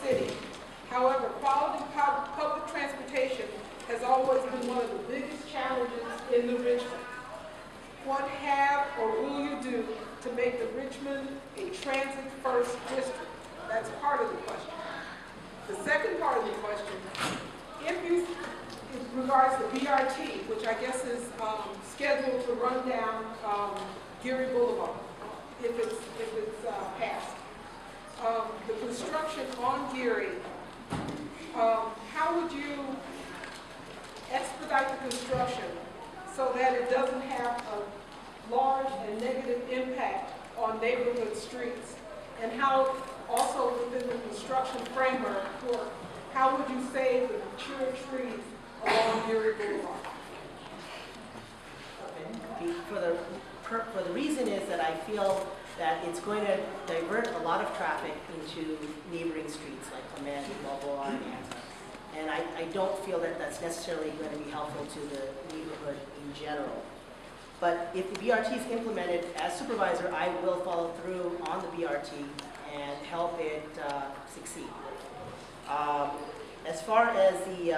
city. However, quality public transportation has always been one of the biggest challenges in the Richmond. What have or will you do to make the Richmond a transit-first district? That's part of the question. The second part of the question, in regards to BRT, which I guess is scheduled to run down Geary Blvd, if it's passed. The construction on Geary, how would you expedite the construction so that it doesn't have a large and negative impact on neighborhood streets? And how, also within the construction framework, how would you save the mature trees along Geary Blvd? For the reason is that I feel that it's going to divert a lot of traffic into neighboring streets like Clement, Balboa, and I don't feel that that's necessarily going to be helpful to the neighborhood in general. But if the BRT is implemented, as supervisor, I will follow through on the BRT and help it succeed. As far as the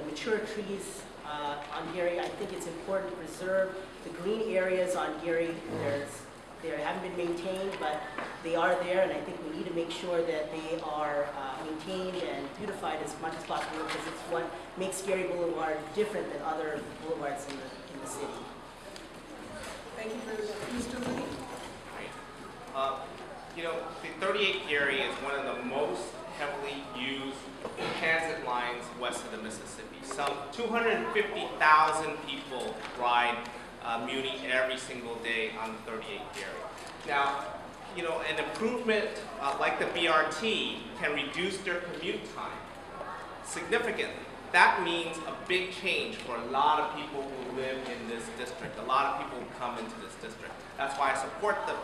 mature trees on Geary, I think it's important to preserve the green areas on Geary. They haven't been maintained, but they are there, and I think we need to make sure that they are maintained and beautified as much as possible, because it's what makes Geary Boulevard different than other boulevards in the city. Thank you very much. Mr. Lee? You know, the 38 Geary is one of the most heavily used transit lines west of the Mississippi. Some 250,000 people ride Muni every single day on the 38 Geary. Now, you know, an improvement like the BRT can reduce their commute time significantly. That means a big change for a lot of people who live in this district, a lot of people who come into this district. That's why I support the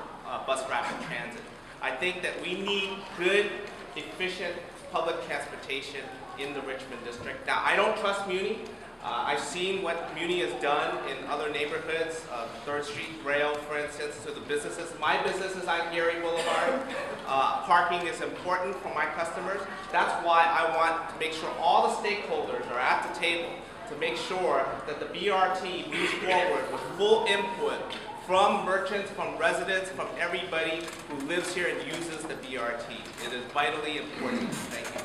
bus rapid transit. I think that we need good, efficient public transportation in the Richmond district. Now, I don't trust Muni. I've seen what Muni has done in other neighborhoods, 3rd Street Rail, for instance, to the businesses. My business is on Geary Boulevard. Parking is important for my customers. That's why I want to make sure all the stakeholders are at the table to make sure that the BRT moves forward with full input from merchants, from residents, from everybody who lives here and uses the BRT. It is vitally important. Thank you.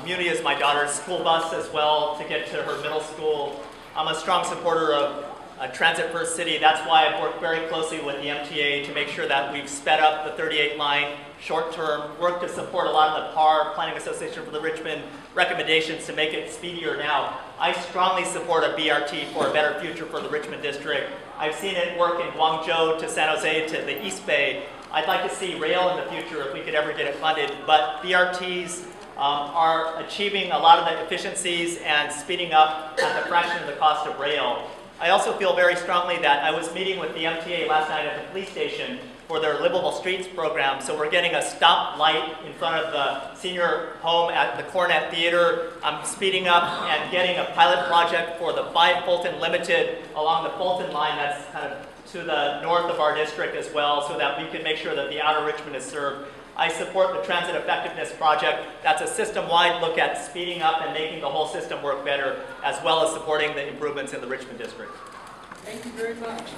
Muni is my daughter's school bus as well to get to her middle school. I'm a strong supporter of a transit-first city. That's why I've worked very closely with the MTA to make sure that we've sped up the 38 line short-term, worked to support a lot of the PAR, Planning Association for the Richmond, recommendations to make it speedier now. I strongly support a BRT for a better future for the Richmond district. I've seen it work in Guangzhou to San Jose to the East Bay. I'd like to see rail in the future if we could ever get it funded, but BRTs are achieving a lot of the efficiencies and speeding up at the fraction of the cost of rail. I also feel very strongly that I was meeting with the MTA last night at the police station for their Livable Streets program. So we're getting a stop light in front of the senior home at the Cornet Theater. I'm speeding up and getting a pilot project for the 5 Fulton Limited along the Fulton line that's kind of to the north of our district as well, so that we can make sure that the outer Richmond is served. I support the Transit Effectiveness Project. That's a system-wide look at speeding up and making the whole system work better, as well as supporting the improvements in the Richmond district. Thank you very much.